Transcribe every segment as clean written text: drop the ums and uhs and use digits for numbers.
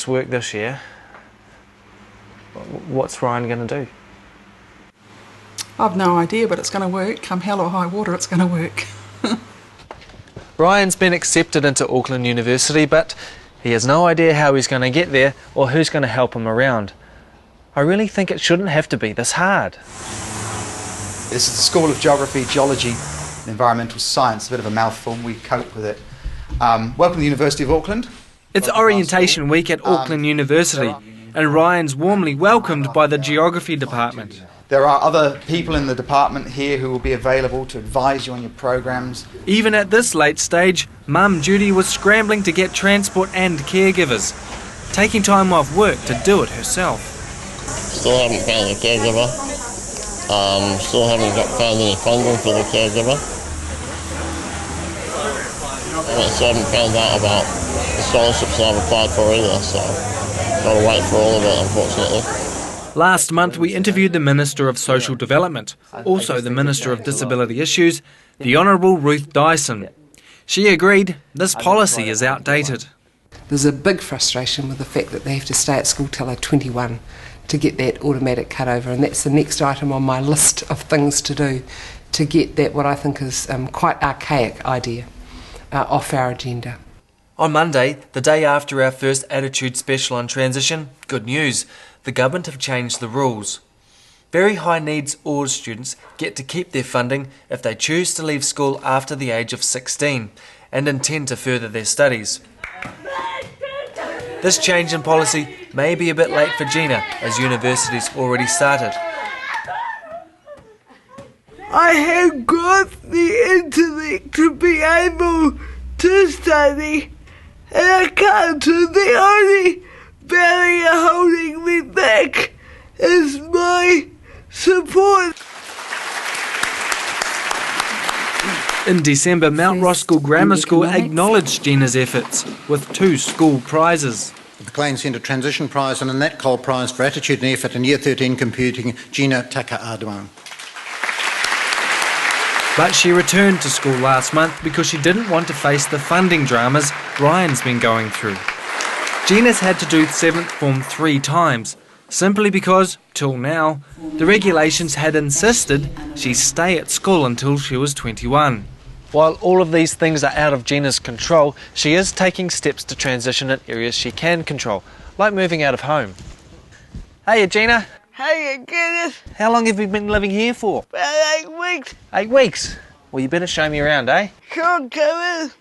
work this year, what's Ryan going to do? I've no idea, but it's going to work. Come hell or high water, it's going to work. Ryan's been accepted into Auckland University, but he has no idea how he's going to get there or who's going to help him around. I really think it shouldn't have to be this hard. This is the School of Geography, Geology and Environmental Science. A bit of a mouthful, we cope with it. Welcome to the University of Auckland. It's orientation week at Auckland University, and Ryan's warmly welcomed by the Geography Department. There are other people in the department here who will be available to advise you on your programs. Even at this late stage, Mum Judy was scrambling to get transport and caregivers, taking time off work to do it herself. Still haven't found a caregiver. Still haven't found any funding for the caregiver. I still haven't found out about the scholarships that I've applied for either, so got to wait for all of it, unfortunately. Last month we interviewed the Minister of Social Development, also the Minister of Disability Issues, the Honourable Ruth Dyson. She agreed this policy is outdated. There's a big frustration with the fact that they have to stay at school till they're 21 to get that automatic cutover, and that's the next item on my list of things to do to get that, what I think is quite archaic idea, off our agenda. On Monday, the day after our first Attitude Special on transition, good news, the government have changed the rules. Very high needs OARS students get to keep their funding if they choose to leave school after the age of 16 and intend to further their studies. This change in policy may be a bit late for Gina, as university's already started. I have got the intellect to be able to study, and I can't. The only barrier holding me back is my support. In December, Mount Roskill Grammar School acknowledged Gina's efforts with 2 school prizes. The Klein Centre Transition Prize and the Nat Cole Prize for Attitude and Effort in Year 13 Computing, Gina Taka-Aduan. But she returned to school last month because she didn't want to face the funding dramas Ryan's been going through. Gina's had to do 7th form 3 times, simply because, till now, the regulations had insisted she stay at school until she was 21. While all of these things are out of Gina's control, she is taking steps to transition in areas she can control, like moving out of home. Hey Gina. Hey, Kenneth. How long have you been living here for? About 8 weeks. 8 weeks? Well, you better show me around, eh? Sure, Kenneth.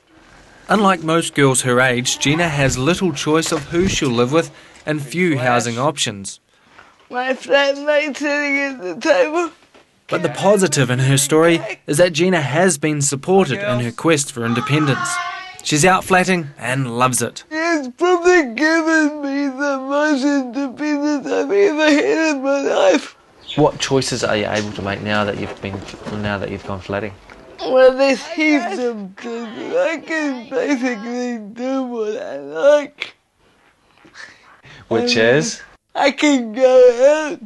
Unlike most girls her age, Gina has little choice of who she'll live with and few housing options. My flatmate sitting at the table. But the positive in her story is that Gina has been supported in her quest for independence. She's out flatting and loves it. It's probably given me the most independence I've ever had in my life. What choices are you able to make now that you've gone flatting? Well, there's heaps of things. I can basically do what I like. Which is? I can go out,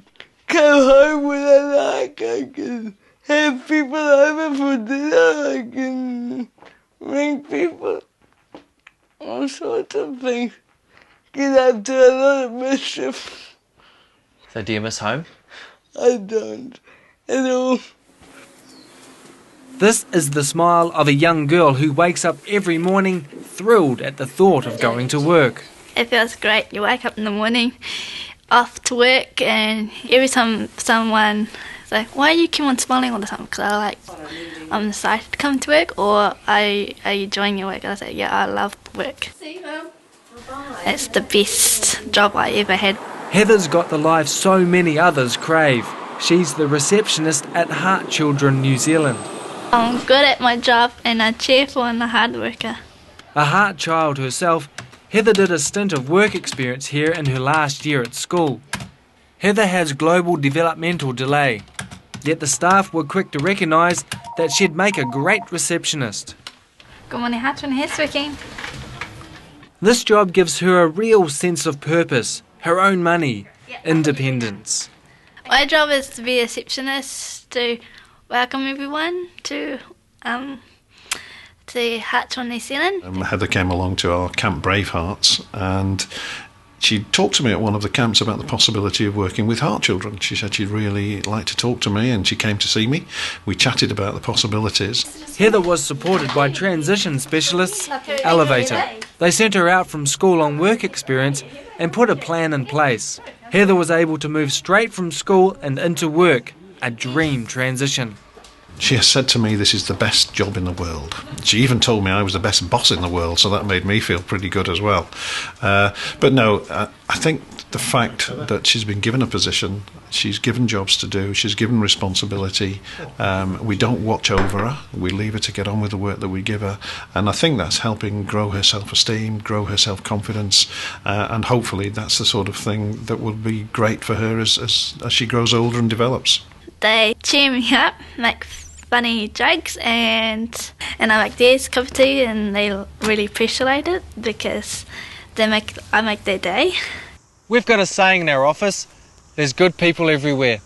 come home when I like. I can have people over for dinner. I can ring people. All sorts of things. Get up to a lot of mischief. So do you miss home? I don't at all. This is the smile of a young girl who wakes up every morning thrilled at the thought of going to work. It feels great. You wake up in the morning, off to work, and every time someone is like, why do you keep on smiling all the time? Because I'm excited to come to work, or are you enjoying your work? I say, yeah, I love work. It's the best job I ever had. Heather's got the life so many others crave. She's the receptionist at Heart Children New Zealand. I'm good at my job and I'm cheerful and a hard worker. A heart child herself, Heather did a stint of work experience here in her last year at school. Heather has global developmental delay, yet the staff were quick to recognise that she'd make a great receptionist. Good morning, Heart Children, Here's speaking. This job gives her a real sense of purpose, her own money, independence. My job is to be a receptionist, to welcome everyone to Heart Children New Zealand. Heather came along to our Camp Bravehearts, and She talked to me at one of the camps about the possibility of working with heart children. She said she'd really like to talk to me, and she came to see me. We chatted about the possibilities. Heather was supported by transition specialists Elevator. They sent her out from school on work experience and put a plan in place. Heather was able to move straight from school and into work, a dream transition. She has said to me, this is the best job in the world. She even told me I was the best boss in the world, so that made me feel pretty good as well. But no, I think the fact that she's been given a position, she's given jobs to do, she's given responsibility, we don't watch over her, we leave her to get on with the work that we give her, and I think that's helping grow her self-esteem, grow her self-confidence, and hopefully that's the sort of thing that will be great for her as she grows older and develops. They cheer me up, make funny jokes, and I make theirs cup of tea, and they really appreciate it because I make their day. We've got a saying in our office, there's good people everywhere.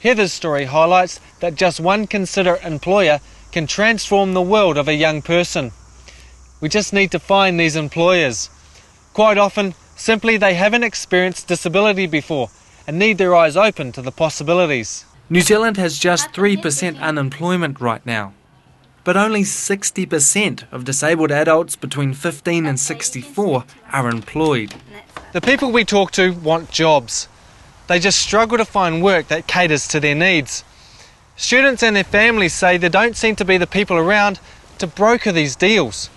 Heather's story highlights that just one considerate employer can transform the world of a young person. We just need to find these employers. Quite often, simply they haven't experienced disability before and need their eyes open to the possibilities. New Zealand has just 3% unemployment right now, but only 60% of disabled adults between 15 and 64 are employed. The people we talk to want jobs. They just struggle to find work that caters to their needs. Students and their families say there don't seem to be the people around to broker these deals.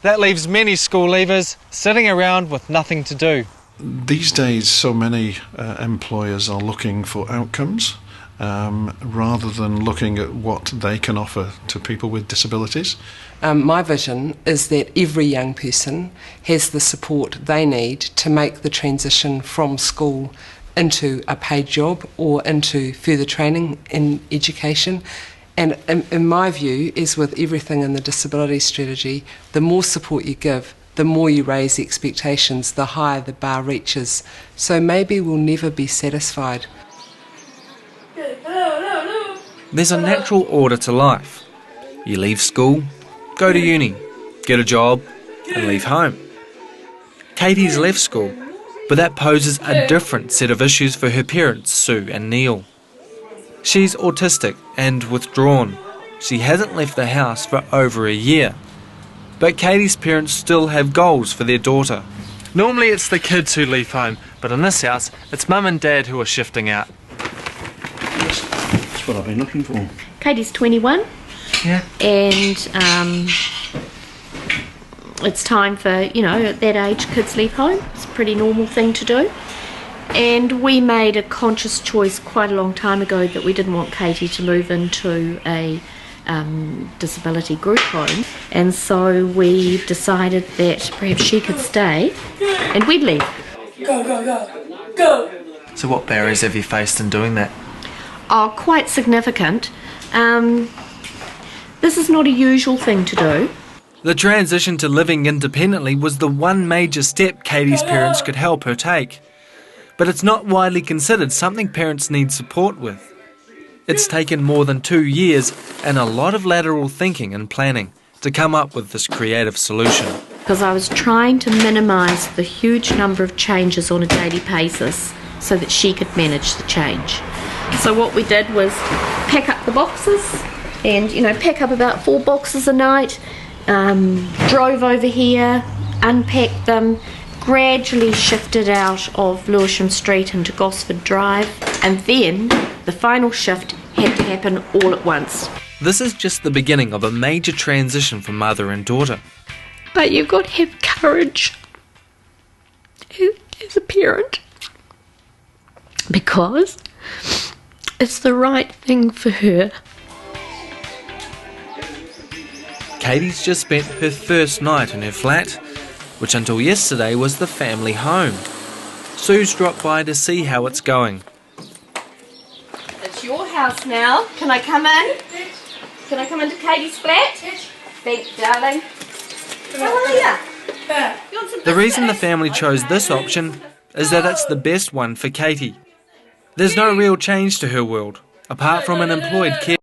That leaves many school leavers sitting around with nothing to do. These days, so many employers are looking for outcomes rather than looking at what they can offer to people with disabilities. My vision is that every young person has the support they need to make the transition from school into a paid job or into further training in education. And in my view, as with everything in the disability strategy, the more support you give, the more you raise expectations, the higher the bar reaches. So maybe we'll never be satisfied. There's a natural order to life. You leave school, go to uni, get a job, and leave home. Katie's left school, but that poses a different set of issues for her parents, Sue and Neil. She's autistic and withdrawn. She hasn't left the house for over a year. But Katie's parents still have goals for their daughter. Normally it's the kids who leave home, but in this house, it's Mum and Dad who are shifting out. That's what I've been looking for. Katie's 21. Yeah. And it's time for, at that age, kids leave home. It's a pretty normal thing to do. And we made a conscious choice quite a long time ago that we didn't want Katie to move into a disability group home, and so we decided that perhaps she could stay and we'd leave. Go, go, go, go! So what barriers have you faced in doing that? Oh, quite significant. This is not a usual thing to do. The transition to living independently was the one major step Katie's parents could help her take. But it's not widely considered something parents need support with. It's taken more than 2 years and a lot of lateral thinking and planning to come up with this creative solution. Because I was trying to minimise the huge number of changes on a daily basis so that she could manage the change. So what we did was pack up the boxes and, pack up about 4 boxes a night, drove over here, unpacked them, gradually shifted out of Lewisham Street into Gosford Drive, and then the final shift had to happen all at once. This is just the beginning of a major transition for mother and daughter. But you've got to have courage as a parent, because it's the right thing for her. Katie's just spent her first night in her flat, which until yesterday was the family home. Sue's dropped by to see how it's going. It's your house now. Can I come in? Can I come into Katie's flat? Thanks, darling. How are you? The reason the family chose this option is that it's the best one for Katie. There's no real change to her world, apart from an employed care